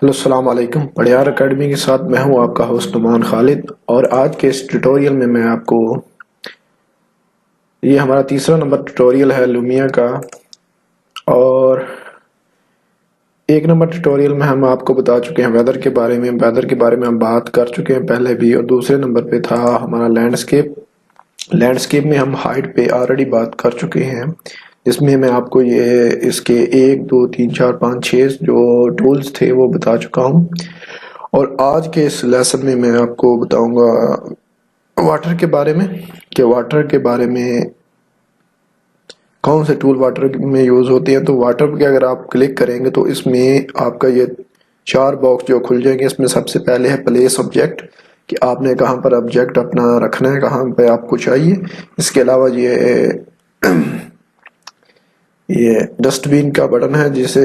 Hello السلام علیکم، پڑیار academy کے ساتھ میں ہوں آپ کا ہوسٹ نعمان خالد، اور آج کے اس ٹیوٹوریل میں آپ کو یہ ہمارا تیسرا نمبر ٹیوٹوریل ہے لومیا کا، اور ایک نمبر ٹیوٹوریل میں ہم آپ کو بتا چکے ہیں ویدر کے بارے میں ہم بات کر چکے ہیں پہلے بھی، اور دوسرے نمبر پہ تھا ہمارا لینڈسکیپ میں ہم ہائٹ پہ آلریڈی بات کر چکے ہیں، جس میں میں آپ کو یہ اس کے 1 2 3 4 5 6 جو ٹولز تھے وہ بتا چکا ہوں۔ اور آج کے اس لیسن میں آپ کو بتاؤں گا واٹر کے بارے میں، کہ واٹر کے بارے میں کون سے ٹول واٹر میں یوز ہوتے ہیں۔ تو واٹر پہ اگر آپ کلک کریں گے تو اس میں آپ کا یہ 4 باکس جو کھل جائیں گے۔ اس میں سب سے پہلے ہے پلیس آبجیکٹ، کہ آپ نے کہاں پر آبجیکٹ اپنا رکھنا ہے، کہاں پہ آپ کو چاہیے۔ اس کے علاوہ یہ ڈسٹ بین کا بٹن ہے، جسے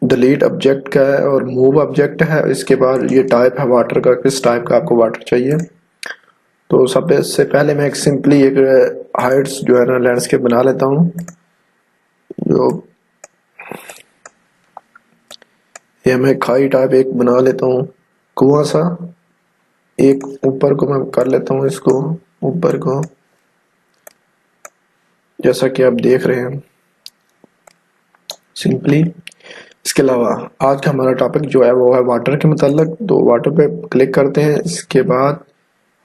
ڈیلیٹ آبجیکٹ کا ہے اور موو آبجیکٹ ہے۔ اس کے بعد یہ ٹائپ ہے واٹر کا، کس ٹائپ کا آپ کو واٹر چاہیے۔ تو سب سے پہلے میں ایک سمپلی ایک ہائٹس جو ہے نا لینڈسکیپ بنا لیتا ہوں، جو یہ میں کھائی ٹائپ ایک بنا لیتا ہوں، کنواں سا ایک اوپر کو میں کر لیتا ہوں، اس کو اوپر کو جیسا کہ آپ دیکھ رہے ہیں سمپلی۔ اس کے علاوہ آج کا ہمارا ٹاپک جو ہے وہ ہے واٹر کے متعلق۔ تو واٹر پہ کلک کرتے ہیں، اس کے بعد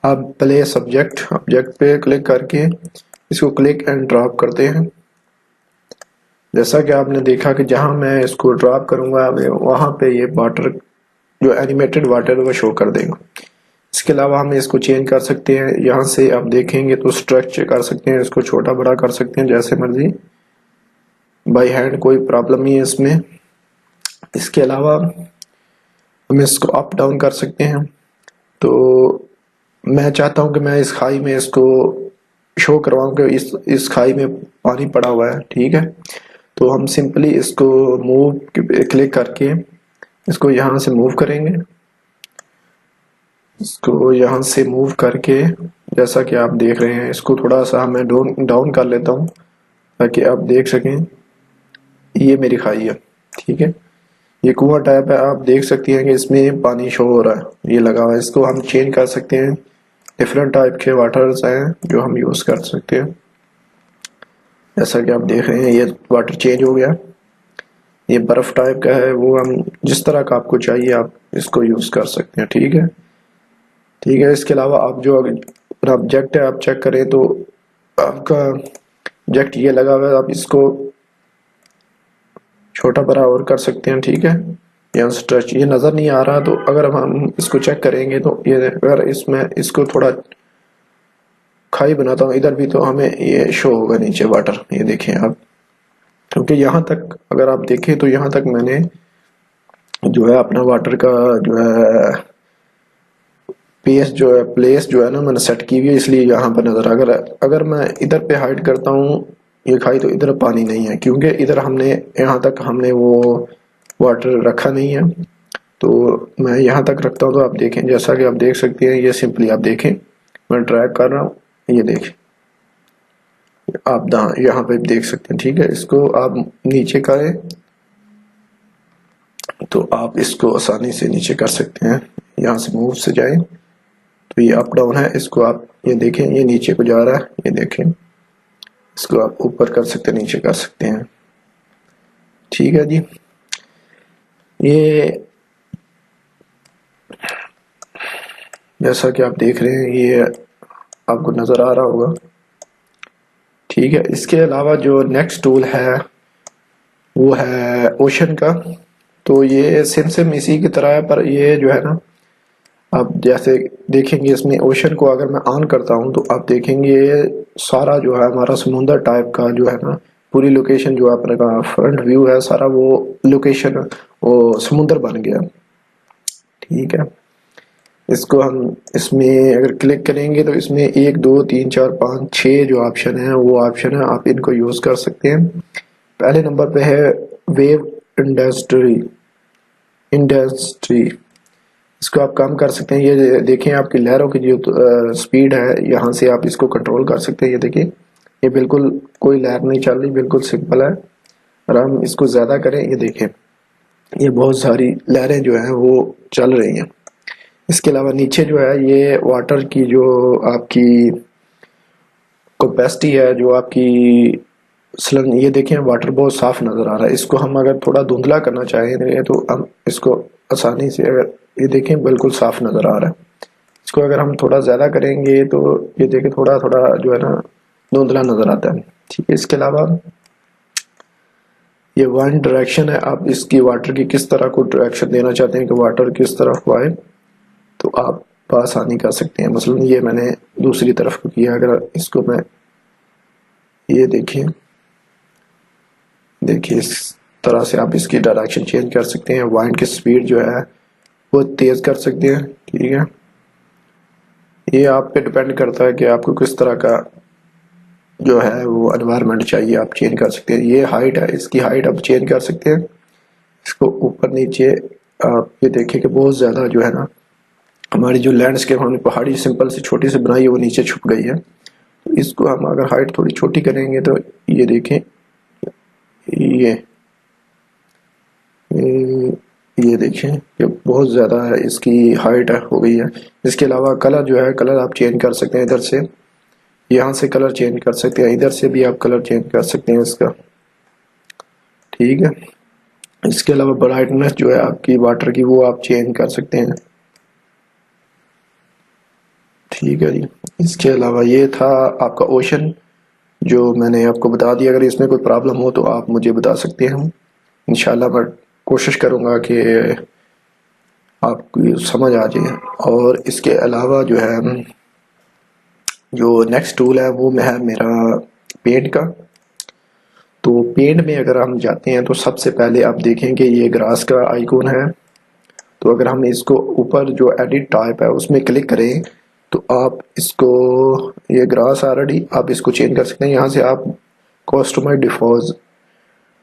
آپ پلیس آبجیکٹ پہ کلک کر کے اس کو کلک اینڈ ڈراپ کرتے ہیں۔ جیسا کہ آپ نے دیکھا کہ جہاں میں اس کو ڈراپ کروں گا وہاں پہ یہ واٹر جو اینیمیٹڈ واٹر وہ شو کر دے گا۔ اس کے علاوہ ہم اس کو چینج کر سکتے ہیں، یہاں سے آپ دیکھیں گے تو اسٹرکچر کر سکتے ہیں، اس کو چھوٹا بڑا کر سکتے ہیں جیسے مرضی بائی ہینڈ، کوئی پرابلم نہیں ہے اس میں۔ اس کے علاوہ ہم اس کو اپ ڈاؤن کر سکتے ہیں۔ تو میں چاہتا ہوں کہ میں اس کھائی میں اس کو شو کرواؤں کہ اس کھائی میں پانی پڑا ہوا ہے، ٹھیک ہے۔ تو ہم سمپلی اس کو موو کلک کر کے اس کو یہاں سے موو کریں گے، اس کو یہاں سے موو کر کے جیسا کہ آپ دیکھ رہے ہیں، اس کو تھوڑا سا میں ڈاؤن کر لیتا ہوں تاکہ آپ دیکھ سکیں۔ یہ میری کھائی ہے، ٹھیک ہے، یہ کنواں ٹائپ ہے، آپ دیکھ سکتی ہیں کہ اس میں پانی شو ہو رہا ہے، یہ لگا ہوا ہے۔ اس کو ہم چینج کر سکتے ہیں، ڈفرینٹ ٹائپ کے واٹرز ہیں جو ہم یوز کر سکتے ہیں۔ جیسا کہ آپ دیکھ رہے ہیں یہ واٹر چینج ہو گیا، یہ برف ٹائپ کا ہے، وہ ہم جس طرح کا آپ کو چاہیے آپ اس کو یوز کر سکتے ہیں، ٹھیک ہے۔ اس کے علاوہ آپ جو آبجیکٹ ہے آپ چیک کریں تو آپ کا آبجیکٹ یہ لگا ہوا ہے، آپ اس کو چھوٹا بڑا اور کر سکتے ہیں، ٹھیک ہے۔ یہاں اسٹریچ یہ نظر نہیں آ رہا، تو اگر ہم اس کو چیک کریں گے تو یہ اگر اس کو تھوڑا کھائی بناتا ہوں ادھر بھی تو ہمیں یہ شو ہوگا نیچے واٹر، یہ دیکھیں آپ، کیونکہ یہاں تک اگر آپ دیکھیں تو یہاں تک میں نے جو ہے اپنا واٹر کا جو ہے پلیس جو ہے نا میں نے سیٹ کی ہوئی ہے، اس لیے یہاں پر نظر اگر میں ادھر پہ ہائڈ کرتا ہوں یہ کھائی تو ادھر پانی نہیں ہے، کیونکہ ادھر ہم نے یہاں تک ہم نے وہ واٹر رکھا نہیں ہے۔ تو میں یہاں تک رکھتا ہوں تو آپ دیکھیں، جیسا کہ آپ دیکھ سکتے ہیں، یہ سمپلی آپ دیکھیں میں ڈریگ کر رہا ہوں، یہ دیکھیں آپ یہاں پہ دیکھ سکتے ہیں، ٹھیک ہے۔ اس کو آپ نیچے کریں تو آپ اس کو آسانی سے نیچے کر سکتے ہیں، یہاں سے موو سے جائیں تو یہ اپ ڈاؤن ہے، اس کو آپ یہ دیکھیں یہ نیچے کو جا رہا ہے، یہ دیکھیں اس کو آپ اوپر کر سکتے ہیں، نیچے کر سکتے ہیں، ٹھیک ہے جی۔ یہ جیسا کہ آپ دیکھ رہے ہیں یہ آپ کو نظر آ رہا ہوگا، ٹھیک ہے۔ اس کے علاوہ جو نیکسٹ ٹول ہے وہ ہے اوشن کا۔ تو یہ سیم اسی کی طرح ہے، پر یہ جو ہے نا آپ جیسے دیکھیں گے اس میں اوشن کو اگر میں آن کرتا ہوں تو آپ دیکھیں گے سارا جو ہے ہمارا سمندر ٹائپ کا جو ہے نا پوری لوکیشن جو اپنے کا فرنٹ ویو ہے سارا وہ لوکیشن وہ سمندر بن گیا، ٹھیک ہے۔ اس کو ہم اس میں اگر کلک کریں گے تو اس میں 1 2 3 4 5 6 جو آپشن ہیں وہ آپشن ہیں، آپ ان کو یوز کر سکتے ہیں۔ پہلے نمبر پہ ہے ویو انڈسٹری، اس کو آپ کام کر سکتے ہیں۔ یہ دیکھیں آپ کی لہروں کی جو سپیڈ ہے یہاں سے آپ اس کو کنٹرول کر سکتے ہیں، یہ دیکھیں یہ بالکل کوئی لہر نہیں چل رہی، بالکل سمپل ہے۔ اور ہم اس کو زیادہ کریں، یہ دیکھیں یہ بہت ساری لہریں جو ہیں وہ چل رہی ہیں. اس کے علاوہ نیچے جو ہے یہ واٹر کی جو آپ کی کیپیسٹی ہے، جو آپ کی یہ دیکھیں واٹر بہت صاف نظر آ رہا ہے. اس کو ہم اگر تھوڑا دھندلا کرنا چاہیں تو ہم اس کو آسانی سے، اگر یہ دیکھیں بالکل صاف نظر آ رہا ہے. اس کو اگر ہم تھوڑا زیادہ کریں گے تو یہ دیکھیں تھوڑا تھوڑا جو ہے نا دھندلا نظر آتا ہے. ٹھیک ہے. اس کے علاوہ یہ ون ڈائریکشن ہے، آپ اس کی واٹر کی کس طرح کو ڈائریکشن دینا چاہتے ہیں کہ واٹر کس طرف آئے تو آپ بآسانی کر سکتے ہیں. مثلا یہ میں نے دوسری طرف کو کیا، اگر اس کو میں یہ دیکھیں اس طرح سے آپ اس کی ڈائریکشن چینج کر سکتے ہیں. وائنڈ کی سپیڈ جو ہے وہ تیز کر سکتے ہیں. ٹھیک ہے. یہ آپ پہ ڈیپینڈ کرتا ہے کہ آپ کو کس طرح کا جو ہے وہ انوائرمنٹ چاہیے، آپ چینج کر سکتے ہیں. یہ ہائٹ ہے، اس کی ہائٹ آپ چینج کر سکتے ہیں. اس کو اوپر نیچے آپ یہ دیکھیں کہ بہت زیادہ جو ہے نا ہماری جو لینڈسکیپ ہم نے پہاڑی سمپل سے چھوٹی سے بنائی ہے وہ نیچے چھپ گئی ہے. تو اس کو ہم اگر ہائٹ تھوڑی چھوٹی کریں گے تو یہ دیکھیں یہ دیکھیں کہ بہت زیادہ اس کی ہائٹ ہو گئی ہے. اس کے علاوہ کلر جو ہے، کلر آپ چینج کر سکتے ہیں. ادھر سے یہاں سے کلر چینج کر سکتے ہیں، ادھر سے بھی آپ کلر چینج کر سکتے ہیں اس کا. ٹھیک ہے. اس کے علاوہ برائٹنس جو ہے آپ کی واٹر کی وہ آپ چینج کر سکتے ہیں. ٹھیک ہے جی. اس کے علاوہ یہ تھا آپ کا اوشن جو میں نے آپ کو بتا دیا. اگر اس میں کوئی پرابلم ہو تو آپ مجھے بتا سکتے ہیں. انشاءاللہ میں کوشش کروں گا کہ آپ کو سمجھ آ جائے. اور اس کے علاوہ جو ہے جو نیکسٹ ٹول ہے وہ ہے میرا پینٹ کا. تو پینٹ میں اگر ہم جاتے ہیں تو سب سے پہلے آپ دیکھیں کہ یہ گراس کا آئیکن ہے. تو اگر ہم اس کو اوپر جو ایڈٹ ٹائپ ہے اس میں کلک کریں تو آپ اس کو یہ گراس آلریڈی آپ اس کو چینج کر سکتے ہیں. یہاں سے آپ کسٹمائز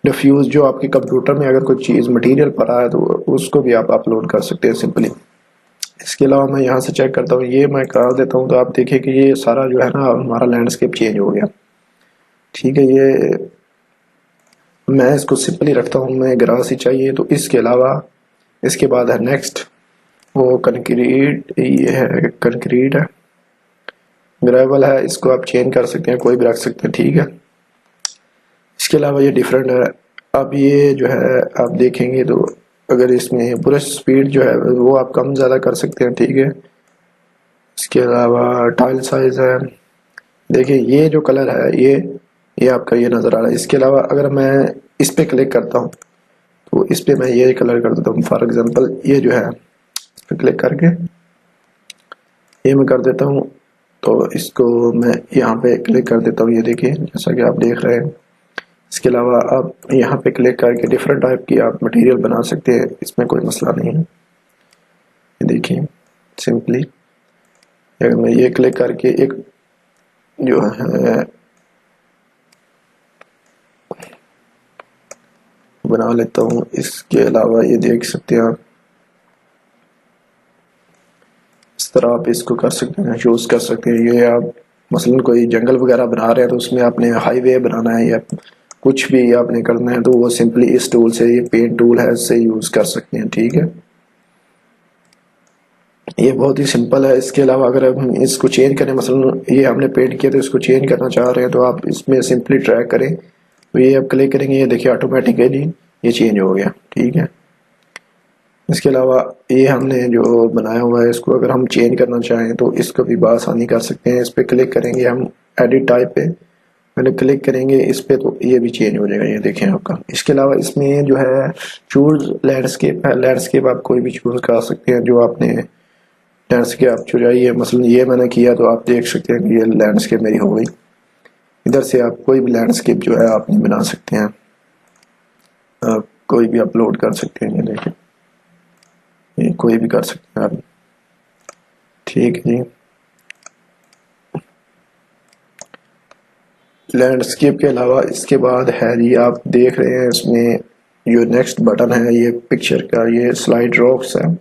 ڈیفیوز جو آپ کے کمپیوٹر میں اگر کوئی چیز مٹیریل پڑا ہے تو اس کو بھی آپ اپلوڈ کر سکتے ہیں سمپلی. اس کے علاوہ میں یہاں سے چیک کرتا ہوں، یہ میں کر دیتا ہوں تو آپ دیکھیں کہ یہ سارا جو ہے نا ہمارا لینڈسکیپ چینج ہو گیا. ٹھیک ہے. یہ میں اس کو سمپلی رکھتا ہوں، میں گراس ہی چاہیے. تو اس کے علاوہ اس کے بعد ہے نیکسٹ، وہ کنکریٹ. یہ ہے کنکریٹ ہے، گریول ہے. اس کو آپ چینج کر سکتے ہیں، کوئی بھی رکھ سکتے ہیں. ٹھیک ہے. اس کے علاوہ یہ ڈیفرنٹ ہے. اب یہ جو ہے آپ دیکھیں گے تو اگر اس میں برش سپیڈ جو ہے وہ آپ کم زیادہ کر سکتے ہیں. ٹھیک ہے. اس کے علاوہ ٹائل سائز ہے. دیکھیں یہ جو کلر ہے یہ آپ کا یہ نظر آ رہا ہے. اس کے علاوہ اگر میں اس پہ کلک کرتا ہوں تو اس پہ میں یہ کلر کر دیتا ہوں. فار ایگزامپل یہ جو ہے اس پہ کلک کر کے یہ میں کر دیتا ہوں. تو اس کو میں یہاں پہ کلک کر دیتا ہوں. یہ دیکھیں جیسا کہ آپ دیکھ رہے ہیں. اس کے علاوہ آپ یہاں پہ کلک کر کے ڈیفرنٹ ٹائپ کی آپ مٹیریل بنا سکتے ہیں، اس میں کوئی مسئلہ نہیں ہے. یہ دیکھیں سمپلی اگر میں یہ کلک کر کے ایک جو ہے بنا لیتا ہوں. اس کے علاوہ یہ دیکھ سکتے ہیں آپ اس طرح آپ اس کو کر سکتے ہیں، یوز کر سکتے ہیں. یہ آپ مثلا کوئی جنگل وغیرہ بنا رہے ہیں تو اس میں آپ نے ہائی وے بنانا ہے یا کچھ بھی آپ نے کرنا ہے تو وہ سمپلی اس ٹول سے، یہ پینٹ ٹول ہے، اس سے یوز کر سکتے ہیں. ٹھیک ہے. یہ بہت ہی سمپل ہے. اس کے علاوہ اگر ہم اس کو چینج کریں، مثلا یہ ہم نے پینٹ کیا تو اس کو چینج کرنا چاہ رہے ہیں تو آپ اس میں سمپلی ٹریک کریں تو یہ آپ کلک کریں گے، یہ دیکھیں آٹومیٹیکلی یہ چینج ہو گیا. ٹھیک ہے. اس کے علاوہ یہ ہم نے جو بنایا ہوا ہے اس کو اگر ہم چینج کرنا چاہیں تو اس کو بھی بآسانی کر سکتے ہیں. اس پہ کلک کریں گے ہم ایڈٹ ٹائپ پہ، پہلے کلک کریں گے اس پہ تو یہ بھی چینج ہو جائے گا. یہ دیکھیں آپ کا. اس کے علاوہ اس میں جو ہے چوز لینڈسکیپ ہے. لینڈسکیپ آپ کوئی بھی چوز کر سکتے ہیں جو آپ نے لینڈسکیپ آپ چنائیے. مثلا یہ میں نے کیا تو آپ دیکھ سکتے ہیں کہ یہ لینڈسکیپ میری ہو گئی. ادھر سے آپ کوئی بھی لینڈسکیپ جو ہے آپ نہیں بنا سکتے ہیں، آپ کوئی بھی اپلوڈ کر سکتے ہیں. یہ دیکھیں یہ کوئی بھی کر سکتے ہیں آپ. ٹھیک ہے جی. لینڈسکیپ کے علاوہ اس کے بعد ہے جی آپ دیکھ رہے ہیں اس میں جو نیکسٹ بٹن ہے یہ پکچر کا، یہ سلائڈ راکس ہے.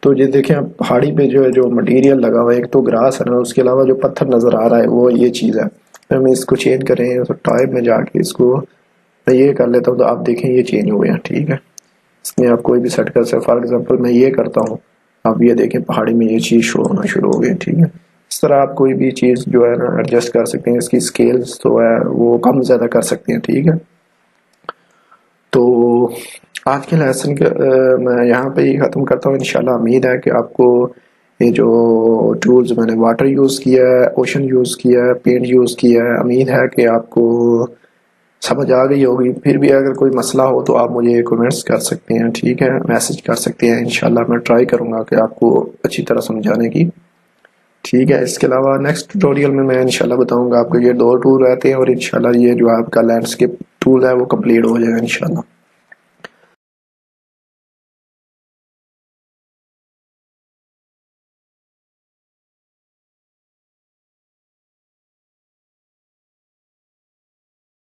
تو یہ دیکھیں آپ پہاڑی پہ جو مٹیریل لگا ہوا ہے، ایک تو گراس ہے نا، اس کے علاوہ جو پتھر نظر آ رہا ہے وہ یہ چیز ہے. ہم اس کو چینج کریں تو ٹائپ میں جا کے اس کو میں یہ کر لیتا ہوں تو آپ دیکھیں یہ چینج ہو گیا. ٹھیک ہے. اس میں آپ کوئی بھی سیٹ کر سکتے. فار ایگزامپل میں یہ کرتا ہوں, آپ یہ دیکھیں پہاڑی میں یہ چیز شو ہونا شروع ہو گئی. ٹھیک ہے, اس طرح آپ کوئی بھی چیز جو ہے نا ایڈجسٹ کر سکتے ہیں. اس کی اسکیلز تو ہے وہ کم زیادہ کر سکتے ہیں. ٹھیک ہے, تو آج کے لیسن میں یہاں پہ ہی ختم کرتا ہوں. انشاءاللہ امید ہے کہ آپ کو یہ جو ٹولز میں نے واٹر یوز کیا ہے, اوشن یوز کیا ہے, پینٹ یوز کیا ہے, امید ہے کہ آپ کو سمجھ آ گئی ہوگی. پھر بھی اگر کوئی مسئلہ ہو تو آپ مجھے کمنٹس کر سکتے ہیں. ٹھیک ہے, میسج کر سکتے ہیں. انشاءاللہ میں ٹرائی کروں گا کہ آپ کو اچھی طرح سمجھانے کی. ٹھیک ہے, اس کے علاوہ نیکسٹ ٹیوٹوریل میں انشاءاللہ بتاؤں گا آپ کو یہ 2 ٹول رہتے ہیں, اور انشاءاللہ یہ جو آپ کا لینڈسکیپ ٹول ہے وہ کمپلیٹ ہو جائے گا انشاءاللہ.